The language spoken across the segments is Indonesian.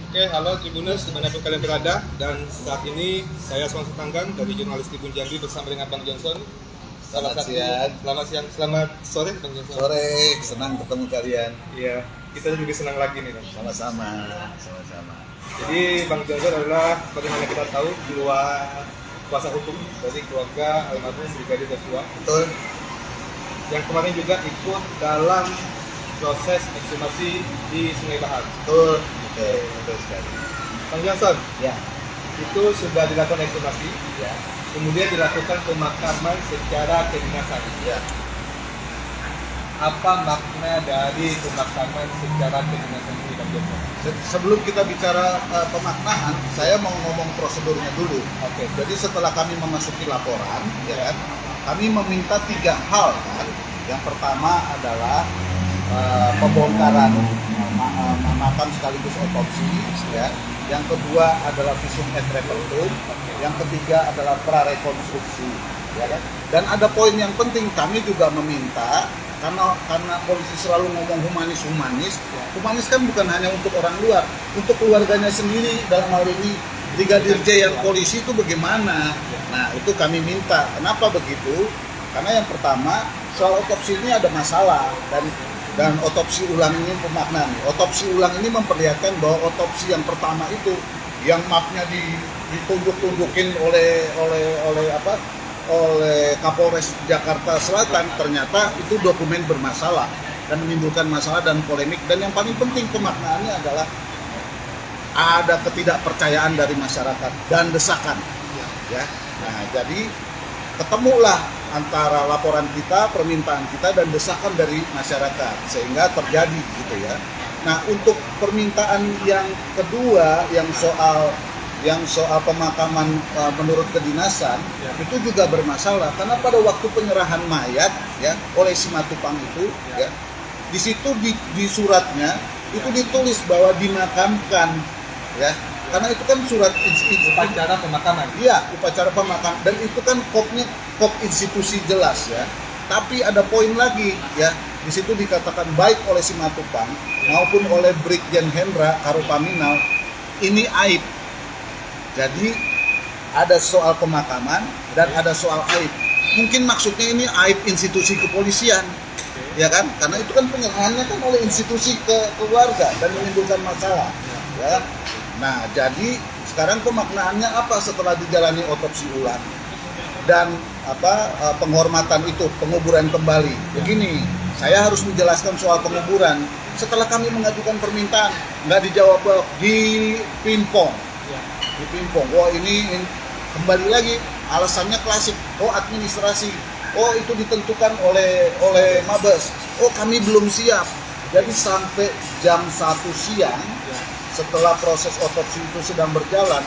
Oke, halo Tribuners, dimanapun kalian berada. Dan saat ini saya Swansu Tanggang dari Jurnalis Tribun Jambi bersama dengan Bang Johnson. Selamat siang. Selamat siang, selamat sore Bang Johnson. Sore, senang ketemu kalian. Iya, kita lebih senang lagi nih Bang. Sama-sama, sama-sama. Jadi Bang Johnson adalah bagaimana kita tahu di luar kuasa hukum dari keluarga almarhum Brigadir Joshua. Betul. Yang kemarin juga ikut dalam proses ekshumasi di Sungai Bahar. Betul, betul sekali. Bang Johnson, Ya, itu sudah dilakukan ekshumasi, ya, kemudian dilakukan pemakaman secara kedinasan. ya. Apa makna dari pemakaman secara kedinasan ini, Bang Johnson? Sebelum kita bicara pemaknaan, saya mau ngomong prosedurnya dulu. Oke. Jadi setelah kami memasuki laporan, ya kan, kami meminta 3 hal kan. Yang pertama adalah pembongkaran makam sekaligus otopsi, ya. Yang kedua adalah visum et repertum. Yang ketiga adalah prarekonstruksi, ya kan. Dan ada poin yang penting, kami juga meminta karena polisi selalu ngomong humanis, humanis kan bukan hanya untuk orang luar, untuk keluarganya sendiri. Dalam hal ini Brigadir J yang polisi itu bagaimana? Nah, itu kami minta. Kenapa begitu? Karena yang pertama, soal otopsi ini ada masalah, dan otopsi ulang ini pemaknaan. Otopsi ulang ini memperlihatkan bahwa otopsi yang pertama itu yang mapnya ditunjuk-tunjukin oleh Kapolres Jakarta Selatan, ternyata itu dokumen bermasalah dan menimbulkan masalah dan polemik. Dan yang paling penting pemaknaannya adalah ada ketidakpercayaan dari masyarakat dan desakan, ya. Nah, jadi ketemulah antara laporan kita, permintaan kita, dan desakan dari masyarakat sehingga terjadi gitu ya. Nah, untuk permintaan yang kedua yang soal pemakaman menurut kedinasan, itu juga bermasalah karena pada waktu penyerahan mayat ya oleh Simatupang itu ya, di situ di suratnya itu ditulis bahwa dimakamkan ya. Karena itu kan surat Upacara pemakaman. Iya, upacara pemakaman, dan itu kan kop institusi jelas ya. Tapi ada poin lagi ya. Di situ dikatakan baik oleh Simatupang maupun oleh Brigjen Hendra Karopaminal ini aib. Jadi ada soal pemakaman dan ada soal aib. Mungkin maksudnya ini aib institusi kepolisian, ya kan? Karena itu kan penyerahannya kan oleh institusi ke keluarga dan menimbulkan masalah, ya. Nah, jadi sekarang pemaknaannya apa setelah dijalani otopsi ulang dan penghormatan itu, penguburan kembali. Begini, saya harus menjelaskan soal penguburan. Setelah kami mengajukan permintaan, nggak dijawab, di pingpong. Oh ini kembali lagi alasannya klasik. Oh administrasi. Oh itu ditentukan oleh Mabes. Oh kami belum siap. Jadi sampai jam 1 siang setelah proses otopsi itu sedang berjalan,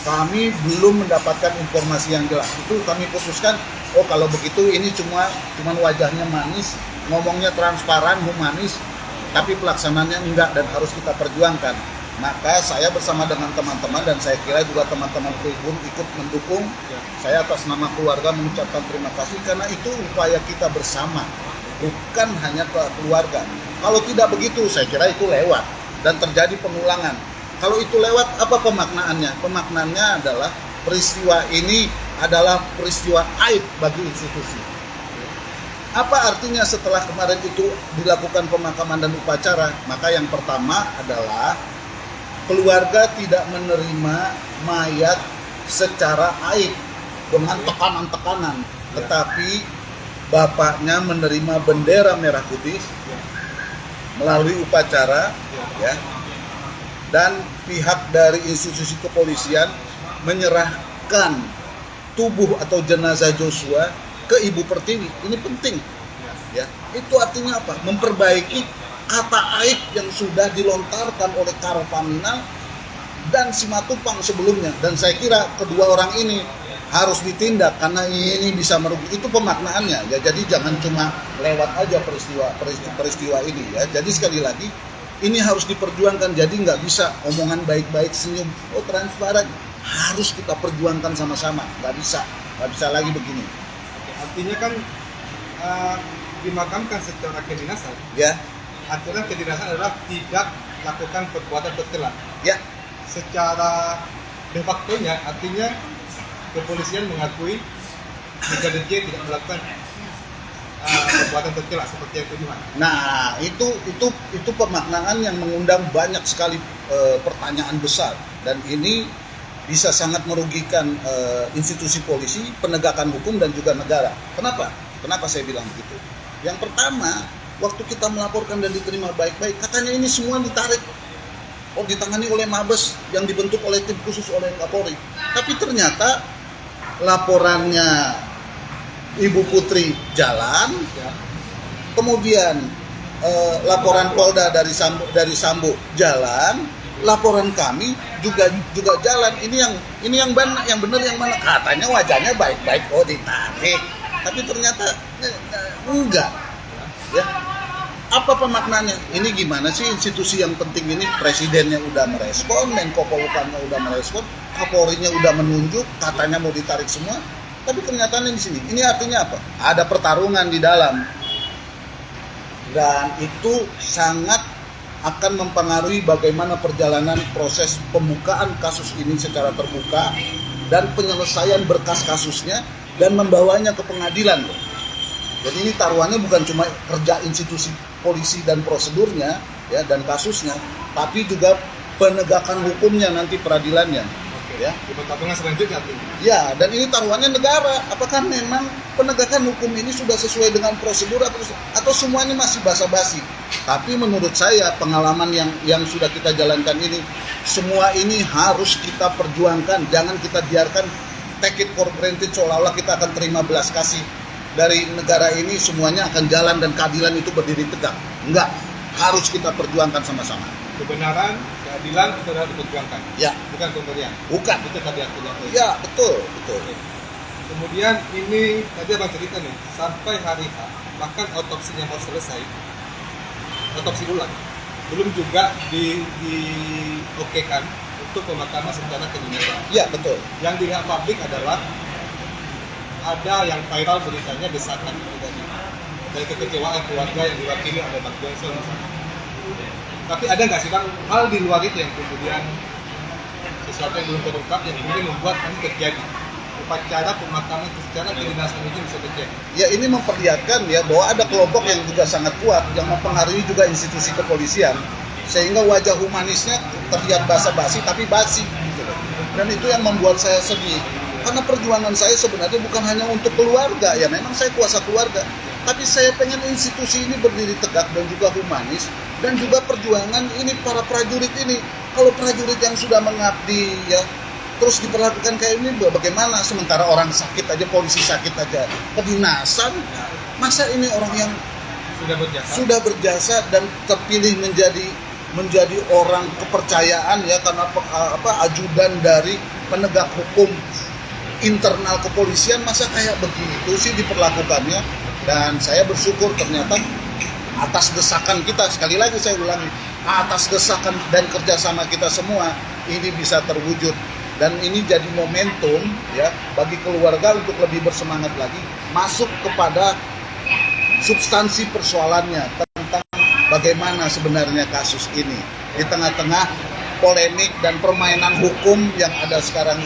kami belum mendapatkan informasi yang jelas. Itu kami putuskan, oh kalau begitu ini cuman wajahnya manis, ngomongnya transparan, humanis, tapi pelaksanaannya enggak dan harus kita perjuangkan. Maka saya bersama dengan teman-teman dan saya kira juga teman-teman Tribun ikut mendukung. Saya atas nama keluarga mengucapkan terima kasih karena itu upaya kita bersama, bukan hanya keluarga. Kalau tidak begitu, saya kira itu lewat dan terjadi pengulangan. Kalau itu lewat, apa pemaknaannya? Pemaknaannya adalah peristiwa ini adalah peristiwa aib bagi institusi. Apa artinya setelah kemarin itu dilakukan pemakaman dan upacara? Maka yang pertama adalah keluarga tidak menerima mayat secara aib dengan tekanan-tekanan, tetapi bapaknya menerima bendera merah putih melalui upacara, ya. Dan pihak dari institusi kepolisian menyerahkan tubuh atau jenazah Joshua ke Ibu Pertiwi. Ini penting, ya. Itu artinya apa? Memperbaiki kata aib yang sudah dilontarkan oleh Karopaminal dan Simatupang sebelumnya. Dan saya kira kedua orang ini harus ditindak karena ini bisa merugi. Itu pemaknaannya ya. Jadi jangan cuma lewat aja peristiwa ini ya. Jadi sekali lagi ini harus diperjuangkan. Jadi nggak bisa omongan baik-baik senyum, oh transparan, harus kita perjuangkan sama-sama. Nggak bisa lagi begini. Artinya kan dimakamkan secara kedinasan. Ya. Aturan kedinasan adalah tidak melakukan perbuatan tercela. Ya, Secara de facto-nya artinya kepolisian mengakui Brigadir J tidak melakukan perbuatan tercela seperti yang tuduhan. nah itu pemaknaan yang mengundang banyak sekali pertanyaan besar, dan ini bisa sangat merugikan institusi polisi, penegakan hukum, dan juga negara. Kenapa saya bilang begitu? Yang pertama, waktu kita melaporkan dan diterima baik-baik, katanya ini semua ditarik, ditangani oleh Mabes yang dibentuk oleh tim khusus oleh Kapolri. Tapi ternyata laporannya Ibu Putri jalan, Ya. kemudian laporan Polda dari Sambo jalan, laporan kami juga jalan. Ini yang benar yang mana? Katanya wajahnya baik-baik, ditarik, tapi ternyata enggak. Ya, apa pemaknanya? Ini gimana sih institusi yang penting ini? Presidennya udah merespon, Menko Polhukamnya udah merespon, Kapolrinya udah menunjuk, katanya mau ditarik semua, tapi kenyataannya di sini. Ini artinya apa? Ada pertarungan di dalam, dan itu sangat akan mempengaruhi bagaimana perjalanan proses pembukaan kasus ini secara terbuka dan penyelesaian berkas kasusnya dan membawanya ke pengadilan. Jadi ini taruhannya bukan cuma kerja institusi polisi dan prosedurnya ya dan kasusnya, tapi juga penegakan hukumnya nanti peradilannya. Oke. Ya. Di pertarungan selanjutnya artinya. Ya, dan ini taruhannya negara. Apakah memang penegakan hukum ini sudah sesuai dengan prosedur atau semuanya masih basa-basi? Tapi menurut saya pengalaman yang sudah kita jalankan ini, semua ini harus kita perjuangkan. Jangan kita biarkan take it for granted seolah-olah kita akan terima belas kasih dari negara ini, semuanya akan jalan dan keadilan itu berdiri tegak. Enggak, harus kita perjuangkan sama-sama. Kebenaran, keadilan itu harus diperjuangkan. Ya, Bukan pemberian. bukan. Itu tadi artinya. Ya, betul. Kemudian ini tadi abang cerita nih, sampai hari H bahkan otopsinya mau selesai, otopsi ulang belum juga diokekan untuk pemakaman secara kejiwaan. Ya, betul. Yang dilihat publik adalah ada yang viral beritanya desakan dari kekecewaan keluarga yang diwakili oleh Bang Johnson. Tapi ada nggak sih Bang hal di luar itu yang kemudian sesuatu yang belum terungkap yang kemudian membuat ini terjadi? Upacara pemakaman secara kedinasan itu bisa terjadi. Ya, ini memperlihatkan ya bahwa ada kelompok yang juga sangat kuat yang mempengaruhi juga institusi kepolisian, sehingga wajah humanisnya terlihat basa-basi tapi basi gitu loh. Dan itu yang membuat saya sedih. Karena perjuangan saya sebenarnya bukan hanya untuk keluarga, ya memang saya kuasa keluarga, tapi saya pengen institusi ini berdiri tegak dan juga humanis, dan juga perjuangan ini para prajurit ini. Kalau prajurit yang sudah mengabdi ya terus diperlakukan kayak ini, bagaimana? Sementara orang sakit aja, polisi sakit aja, kedinasan, masa ini orang yang sudah berjasa dan terpilih menjadi orang kepercayaan ya karena ajudan dari penegak hukum internal kepolisian, masa kayak begitu sih diperlakukannya. Dan saya bersyukur ternyata atas desakan kita, sekali lagi saya ulangi, atas desakan dan kerjasama kita semua ini bisa terwujud, dan ini jadi momentum ya bagi keluarga untuk lebih bersemangat lagi masuk kepada substansi persoalannya tentang bagaimana sebenarnya kasus ini di tengah-tengah polemik dan permainan hukum yang ada sekarang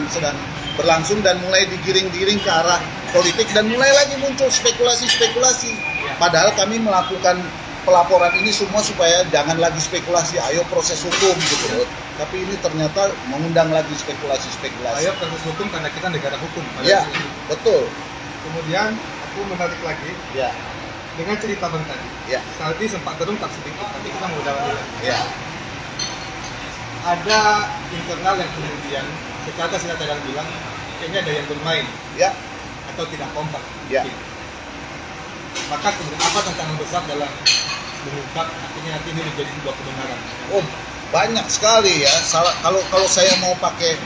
sedang berlangsung dan mulai digiring-giring ke arah politik dan mulai lagi muncul spekulasi-spekulasi. Padahal kami melakukan pelaporan ini semua supaya jangan lagi spekulasi, ayo proses hukum gitu loh. Tapi ini ternyata mengundang lagi spekulasi-spekulasi. Ayo proses hukum karena kita negara hukum. Ya, betul. Kemudian aku menarik lagi Ya, dengan cerita Bang tadi. ya, Tadi sempat terungkap sedikit, tapi kita mau dalami lagi. ya. Ada internal yang kemudian secara saya kadang bilang kayaknya ada yang bermain Ya, atau tidak kompak. Ya. Maka kemudian apa tantangan besar dalam mengungkap akhirnya nanti ini menjadi sebuah kebenaran? oh banyak sekali ya. Kalau saya mau pakai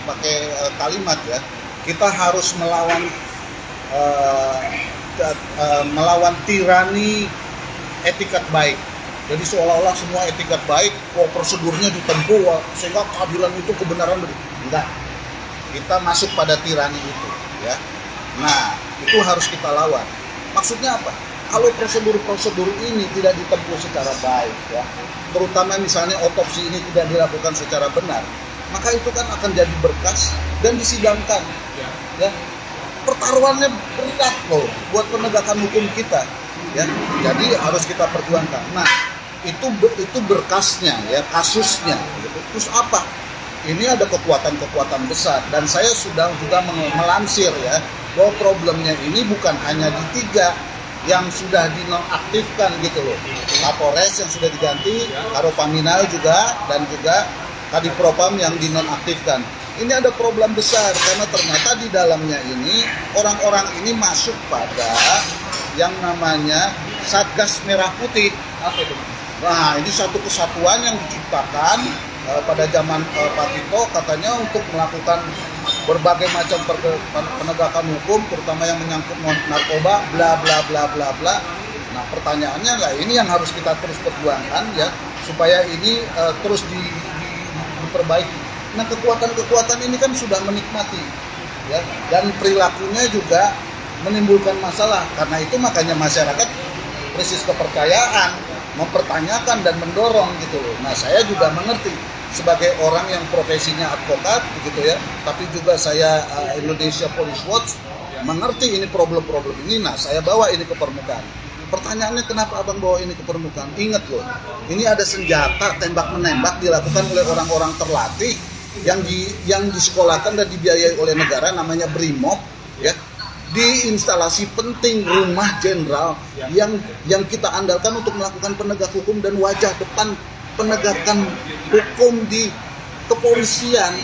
kalimat ya, kita harus melawan tirani etikat baik. Jadi seolah-olah semua etikat baik, prosedurnya ditempuh sehingga keadilan itu kebenaran. Enggak. Kita masuk pada tirani itu, ya. Nah, itu harus kita lawan. Maksudnya apa? kalau prosedur-prosedur ini tidak ditempuh secara baik, ya, terutama misalnya otopsi ini tidak dilakukan secara benar, maka itu kan akan jadi berkas dan disidangkan. Ya, pertaruhannya berat loh buat penegakan hukum kita. Ya, jadi harus kita perjuangkan. Nah, itu berkasnya, ya, kasusnya. Gitu. Terus apa? Ini ada kekuatan-kekuatan besar dan saya sudah juga melansir, ya, bahwa problemnya ini bukan hanya di 3 yang sudah dinonaktifkan gitu loh. Kapolres yang sudah diganti, Karopaminal juga, dan juga Kadipropam yang dinonaktifkan. Ini ada problem besar karena ternyata di dalamnya ini orang-orang ini masuk pada yang namanya Satgas Merah Putih. Apa itu? Nah, ini satu kesatuan yang diciptakan pada zaman Pak Tito, katanya untuk melakukan berbagai macam penegakan hukum, terutama yang menyangkut narkoba, bla bla bla bla bla. Nah, pertanyaannya lah, ini yang harus kita terus perjuangkan, ya, supaya ini terus diperbaiki. Nah, kekuatan-kekuatan ini kan sudah menikmati, ya, dan perilakunya juga menimbulkan masalah. Karena itu makanya masyarakat krisis kepercayaan, mempertanyakan dan mendorong gitu loh. Nah, saya juga mengerti sebagai orang yang profesinya advokat begitu, ya, tapi juga saya Indonesia Police Watch mengerti ini problem-problem ini. Nah, saya bawa ini ke permukaan. Pertanyaannya, kenapa abang bawa ini ke permukaan? Ingat loh, ini ada senjata tembak-menembak dilakukan oleh orang-orang terlatih yang disekolahkan dan dibiayai oleh negara, namanya BRIMOB, ya, di instalasi penting rumah jenderal yang kita andalkan untuk melakukan penegak hukum dan wajah depan penegakan hukum di kepolisian.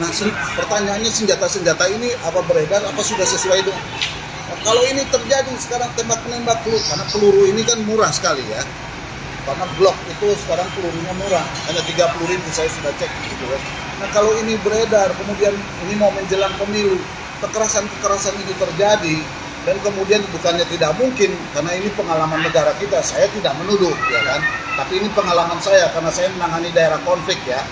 Nah, pertanyaannya, senjata-senjata ini apa beredar, apa sudah sesuai dengan? Nah, kalau ini terjadi sekarang tembak-menembak karena peluru ini kan murah sekali, ya. Karena Glock itu sekarang pelurunya murah, hanya 30.000 saya sudah cek gitu, kan. Nah, kalau ini beredar, kemudian ini mau menjelang pemilu, kekerasan-kekerasan ini terjadi, dan kemudian bukannya tidak mungkin, karena ini pengalaman negara kita, saya tidak menuduh, ya kan, tapi ini pengalaman saya karena saya menangani daerah konflik, ya.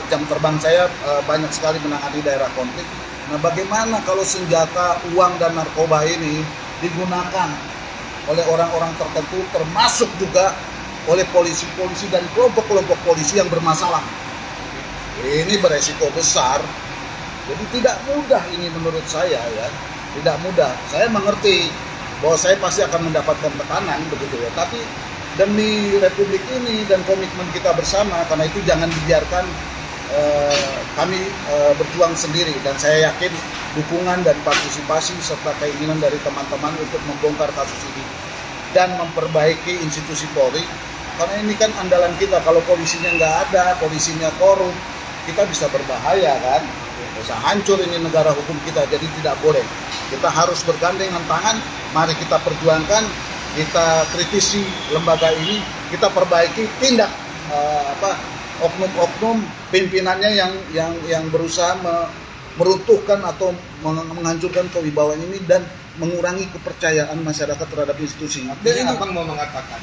Jam terbang saya banyak sekali menangani daerah konflik. Nah, bagaimana kalau senjata, uang, dan narkoba ini digunakan oleh orang-orang tertentu, termasuk juga oleh polisi-polisi dan kelompok-kelompok polisi yang bermasalah? Ini beresiko besar. Jadi tidak mudah ini menurut saya, ya. Tidak mudah. Saya mengerti bahwa saya pasti akan mendapatkan tekanan begitu, ya. Tapi demi Republik ini dan komitmen kita bersama, karena itu jangan dibiarkan kami berjuang sendiri, dan saya yakin dukungan dan partisipasi serta keinginan dari teman-teman untuk membongkar kasus ini dan memperbaiki institusi Polri, karena ini kan andalan kita. Kalau polisinya nggak ada, polisinya korup, kita bisa berbahaya, kan, bisa hancur ini negara hukum kita. Jadi tidak boleh, kita harus bergandengan tangan. Mari kita perjuangkan, kita kritisi lembaga ini, kita perbaiki tindak oknum-oknum pimpinannya yang berusaha meruntuhkan atau menghancurkan kewibawaan ini dan mengurangi kepercayaan masyarakat terhadap institusi. Jadi abang mau mengatakan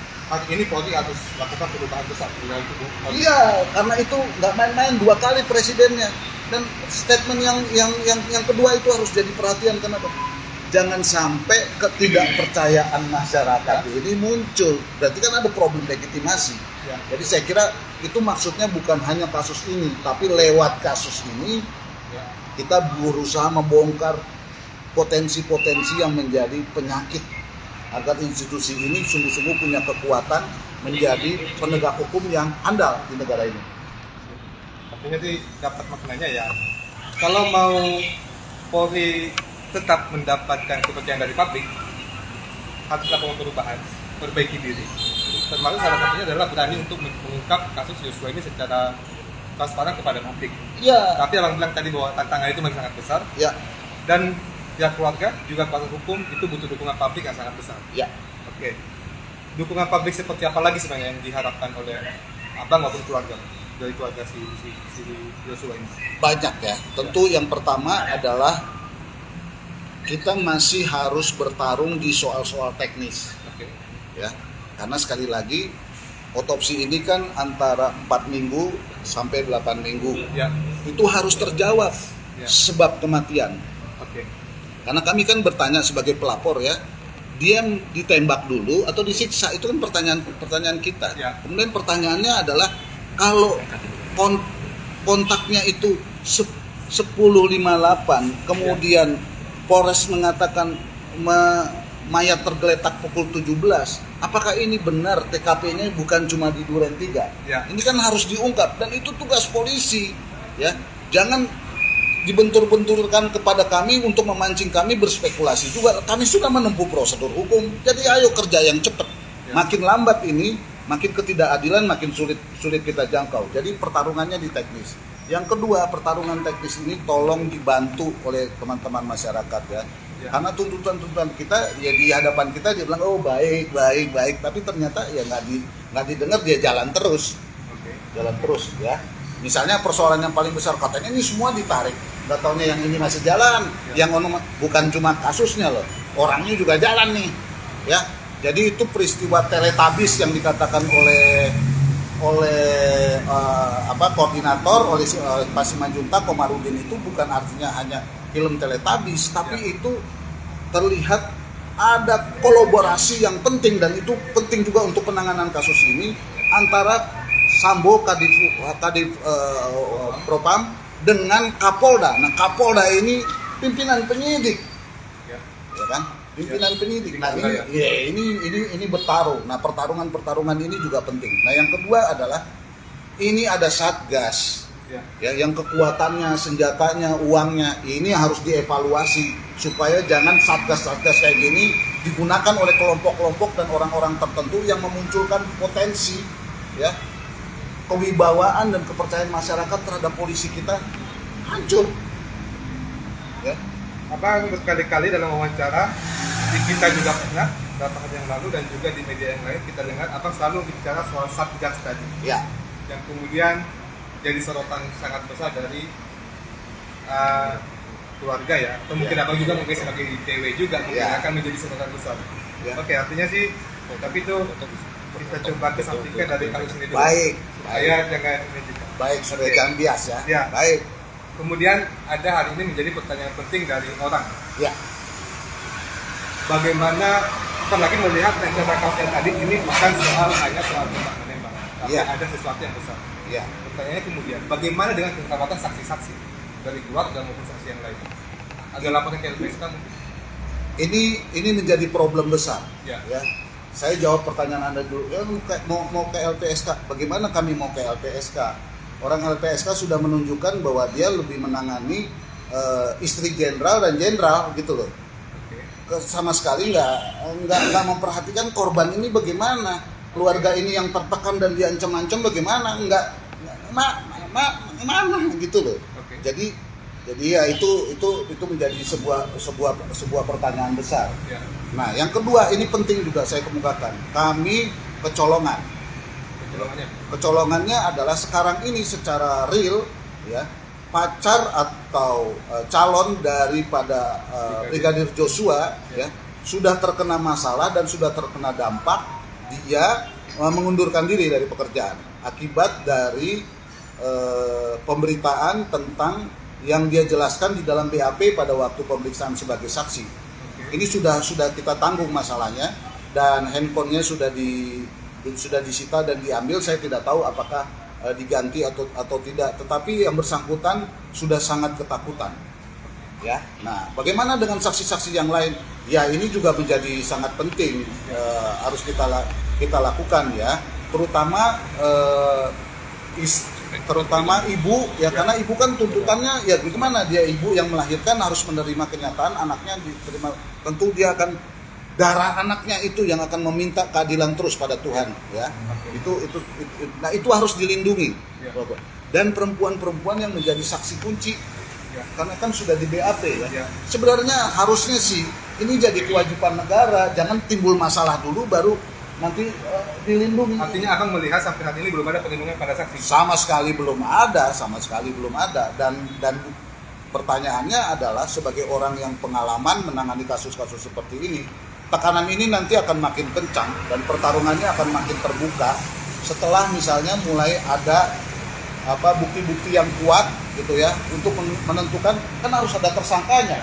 ini Polri harus lakukan perubahan besar dalam tubuh Polri? Iya, karena itu nggak main-main, 2 kali presidennya, dan statement yang kedua itu harus jadi perhatian. Kenapa? Jangan sampai ketidakpercayaan masyarakat ini muncul. Berarti kan ada problem legitimasi. Ya. Jadi saya kira itu maksudnya bukan hanya kasus ini, tapi lewat kasus ini kita berusaha membongkar potensi-potensi yang menjadi penyakit, agar institusi ini sungguh-sungguh punya kekuatan menjadi penegak hukum yang andal di negara ini. Artinya sih dapat maknanya, ya, kalau mau Polri tetap mendapatkan kepercayaan dari publik, harus lakukan perubahan, perbaiki diri. Termasuk salah satunya adalah berani untuk mengungkap kasus Yosua ini secara transparan kepada publik. Iya. Tapi abang bilang tadi bahwa tantangan itu masih sangat besar. Ya. Dan pihak keluarga juga kuasa hukum itu butuh dukungan publik yang sangat besar. Ya. Oke. Dukungan publik seperti apa lagi sebenarnya yang diharapkan oleh abang maupun keluarga dari keluarga si Yosua ini? Banyak, ya. Tentu yang pertama adalah kita masih harus bertarung di soal-soal teknis. Oke. Ya. Karena sekali lagi otopsi ini kan antara 4 minggu sampai 8 minggu. Ya. Itu harus terjawab, ya, sebab kematian. Oke. Karena kami kan bertanya sebagai pelapor, ya, dia ditembak dulu atau disiksa? Itu kan pertanyaan kita. Ya. Kemudian pertanyaannya adalah kalau kontaknya itu 10.58, kemudian Polres mengatakan mayat tergeletak pukul 17, apakah ini benar TKP-nya bukan cuma di Duren 3? Ya. Ini kan harus diungkap dan itu tugas polisi, ya. Jangan dibentur-benturkan kepada kami untuk memancing kami berspekulasi juga. Kami sudah menempuh prosedur hukum. Jadi ayo kerja yang cepat. Ya. Makin lambat ini, makin ketidakadilan, makin sulit kita jangkau. Jadi pertarungannya di teknis. Yang kedua, pertarungan teknis ini tolong dibantu oleh teman-teman masyarakat ya. Ya. Karena tuntutan kita ya di hadapan kita dia bilang oh baik, tapi ternyata ya nggak didengar, dia jalan terus. Oke. Jalan terus ya. Misalnya persoalan yang paling besar katanya ini semua ditarik, nggak taunya yang ini masih jalan, Ya. yang bukan cuma kasusnya loh, orangnya juga jalan nih, ya. Jadi itu peristiwa teletabis yang dikatakan oleh koordinator oleh Pak Simanjuntak Komarudin itu bukan artinya hanya film teletabis, tapi Ya. itu terlihat ada kolaborasi yang penting dan itu penting juga untuk penanganan kasus ini antara Sambo Kadif Propam dengan Kapolda. Nah, Kapolda ini pimpinan penyidik, Ya. ya kan? Pimpinan penyidik. Nah, Ya. ini bertarung. Nah, pertarungan ini juga penting. Nah, yang kedua adalah ini ada Satgas. Ya. Ya, yang kekuatannya, senjatanya, uangnya ini harus dievaluasi supaya jangan satgas-satgas kayak gini digunakan oleh kelompok-kelompok dan orang-orang tertentu yang memunculkan potensi ya kewibawaan dan kepercayaan masyarakat terhadap polisi kita hancur. Ya. Apa berkali-kali dalam wawancara di kita juga pernah beberapa hari yang lalu dan juga di media yang lain kita dengar apa selalu bicara soal Satgas tadi Ya. yang kemudian jadi sorotan sangat besar dari keluarga ya atau mungkin abang juga mungkin sebagai ITW juga mungkin Ya. akan menjadi sorotan besar. Ya. Oke, artinya sih tapi itu kita coba kesampingkan dari kasus ini dulu. Baik. Supaya jangan ini juga. Baik, sudah jangan bias ya. Ya. Baik. Kemudian ada hari ini menjadi pertanyaan penting dari orang. Ya. Bagaimana apalagi melihat rencana kasus yang tadi ini bukan hanya soal tembak menembak, tapi Ya. ada sesuatu yang besar. Ya. Pertanyaannya kemudian, bagaimana dengan keselamatan saksi-saksi dari keluarga maupun saksi yang lain? Ada laporan ke LPSK mungkin? Ini menjadi problem besar. Ya. Ya. Saya jawab pertanyaan Anda dulu. Ya, mau ke LPSK. Bagaimana kami mau ke LPSK? Orang LPSK sudah menunjukkan bahwa dia lebih menangani istri jenderal dan jenderal gitu loh. Oke. Sama sekali nggak memperhatikan korban ini bagaimana, keluarga ini yang tertekan dan diancam-ancam bagaimana, mana gitu loh. Oke. Jadi ya itu menjadi sebuah pertanyaan besar. Ya. Nah, yang kedua ini penting juga saya kemukakan. Kami kecolongan. Kecolongannya. Kecolongannya adalah sekarang ini secara real ya, pacar atau calon daripada Brigadir Joshua ya sudah terkena masalah dan sudah terkena dampak, dia mengundurkan diri dari pekerjaan akibat dari pemberitaan tentang yang dia jelaskan di dalam BAP pada waktu pemeriksaan sebagai saksi. Oke. Ini sudah kita tanggung masalahnya dan handphonenya sudah disita dan diambil. Saya tidak tahu apakah diganti atau tidak, tetapi yang bersangkutan sudah sangat ketakutan. Ya. Nah, bagaimana dengan saksi-saksi yang lain? Ya, ini juga menjadi sangat penting harus kita lakukan ya, terutama ibu ya, karena ibu kan tuntutannya ya bagaimana, dia ibu yang melahirkan harus menerima kenyataan anaknya diterima, tentu dia akan darah anaknya itu yang akan meminta keadilan terus pada Tuhan ya. Nah itu harus dilindungi. Dan perempuan-perempuan yang menjadi saksi kunci karena kan sudah di BAP ya. Sebenarnya harusnya sih ini jadi kewajiban negara, jangan timbul masalah dulu baru nanti dilindungi. Artinya akan melihat sampai saat ini belum ada perlindungan pada saksi. Sama sekali belum ada. Dan pertanyaannya adalah sebagai orang yang pengalaman menangani kasus-kasus seperti ini, tekanan ini nanti akan makin kencang dan pertarungannya akan makin terbuka setelah misalnya mulai ada bukti-bukti yang kuat gitu ya, untuk menentukan, kan harus ada tersangkanya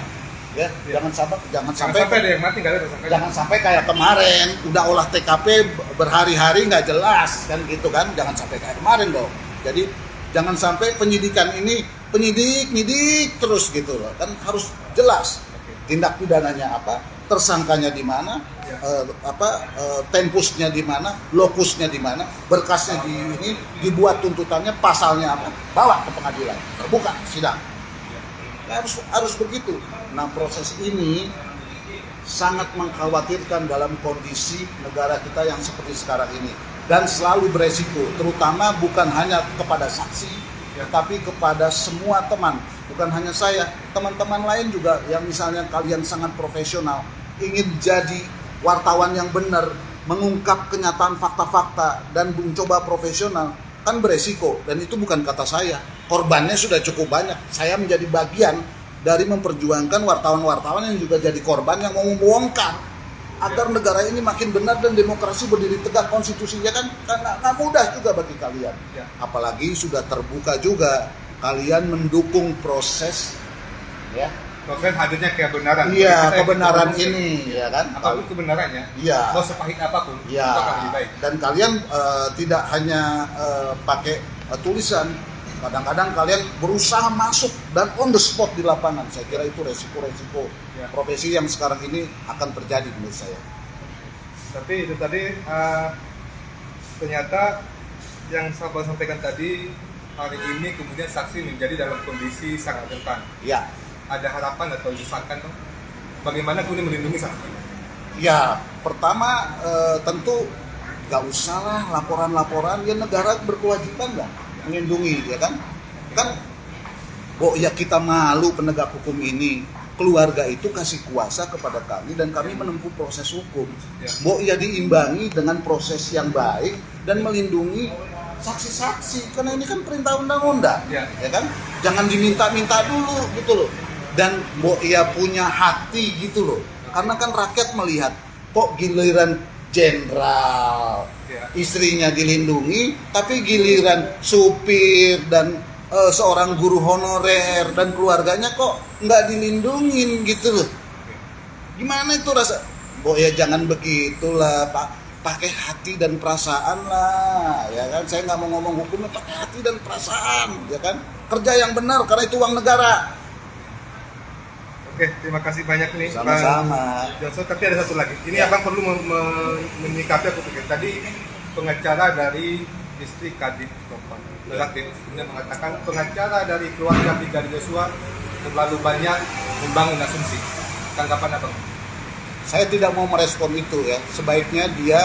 Ya, jangan sampai Jangan sampai ada yang mati, nggak ada tersangka. jangan sampai kayak kemarin udah olah TKP berhari-hari nggak jelas kan gitu kan, jangan sampai kayak kemarin dong. Jadi jangan sampai penyidikan ini penyidik terus gitu loh, kan harus jelas tindak pidananya apa, tersangkanya di mana, tempusnya di mana, lokusnya di mana, berkasnya di ini, dibuat tuntutannya, pasalnya apa, bawa ke pengadilan, terbuka sidang. Harus begitu. Nah, proses ini sangat mengkhawatirkan dalam kondisi negara kita yang seperti sekarang ini, dan selalu beresiko, terutama bukan hanya kepada saksi, tetapi kepada semua teman, bukan hanya saya, teman-teman lain juga yang misalnya kalian sangat profesional, ingin jadi wartawan yang benar, mengungkap kenyataan fakta-fakta dan mencoba profesional, kan beresiko. Dan itu bukan kata saya, korbannya sudah cukup banyak. Saya menjadi bagian dari memperjuangkan wartawan-wartawan yang juga jadi korban yang mau membongkar agar negara ini makin benar dan demokrasi berdiri tegak, konstitusinya kan nggak mudah juga bagi kalian. Apalagi sudah terbuka juga kalian mendukung proses Proses hadirnya kebenaran. Iya, kebenaran ini, ya kan? Apapun kebenarannya, iya, mau sepahit apapun, iya, itu akan lebih baik. Dan kalian tidak hanya pakai tulisan, kadang-kadang kalian berusaha masuk dan on the spot di lapangan. Saya kira itu resiko-resiko profesi yang sekarang ini akan terjadi menurut saya. Tapi itu tadi ternyata yang saya sampaikan tadi, hari ini kemudian saksi menjadi dalam kondisi sangat rentan. Ya. Ada harapan atau desakan dong? Bagaimana kemudian melindungi saksi? Ya, pertama tentu nggak usah lah laporan-laporan, ya negara berkewajiban lah melindungi, ya kan? Kan, ya kita malu penegak hukum ini, keluarga itu kasih kuasa kepada kami dan kami menempuh proses hukum. Ya diimbangi dengan proses yang baik dan melindungi saksi-saksi, karena ini kan perintah undang-undang, ya kan? Jangan diminta-minta dulu gitu loh. Dan ya punya hati gitu loh, karena kan rakyat melihat kok giliran jenderal istrinya dilindungi, tapi giliran supir dan seorang guru honorer dan keluarganya kok nggak dilindungin gitu loh. Gimana itu rasa? Ya jangan begitulah Pak, pakai hati dan perasaan lah, ya kan? Saya nggak mau ngomong hukumnya, pakai hati dan perasaan, ya kan? Kerja yang benar karena itu uang negara. Oke, terima kasih banyak nih Sama-sama. Bang Johnson. Tapi ada satu lagi. Ini Abang perlu menyikapi aku pikir. Tadi pengacara dari istri Kadif Propam Relatif kemudian mengatakan pengacara dari keluarga Brigadir Joshua terlalu banyak membangun asumsi. Tanggapan Abang? Saya tidak mau merespon itu ya. Sebaiknya dia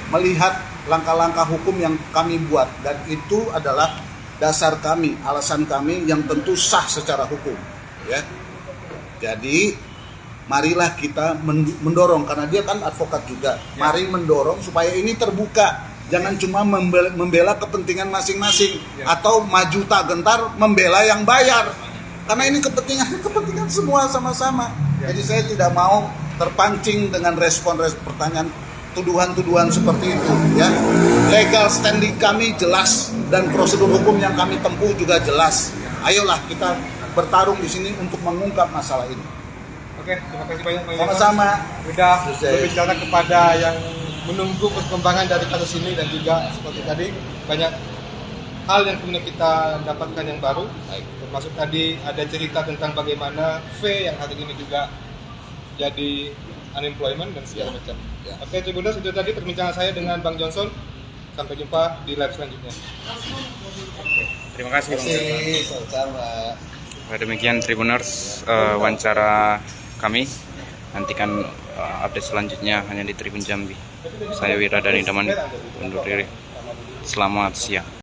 melihat langkah-langkah hukum yang kami buat, dan itu adalah dasar kami, alasan kami yang tentu sah secara hukum, ya. Jadi marilah kita mendorong, karena dia kan advokat juga. Mari mendorong supaya ini terbuka. Jangan cuma membela kepentingan masing-masing atau maju tak gentar membela yang bayar. Karena ini kepentingan semua sama-sama. Jadi saya tidak mau terpancing dengan respon pertanyaan, tuduhan-tuduhan seperti itu, ya. Legal standing kami jelas dan prosedur hukum yang kami tempuh juga jelas. Ayolah kita bertarung di sini untuk mengungkap masalah ini. Oke, terima kasih banyak Bang. Sama-sama. Sudah berbicara kepada yang menunggu perkembangan dari kasus ini, dan juga seperti tadi banyak hal yang kemudian kita dapatkan yang baru. Termasuk tadi ada cerita tentang bagaimana V yang hari ini juga jadi unemployment dan segala macam. Oke, Tribuners, itu tadi perbincangan saya dengan Bang Johnson. Sampai jumpa di live selanjutnya. Terima kasih Bang Johnson. Sama-sama. Demikian Tribuners, wawancara kami. Nantikan update selanjutnya hanya di Tribun Jambi. Saya Wira dari Daman undur diri. Selamat siang.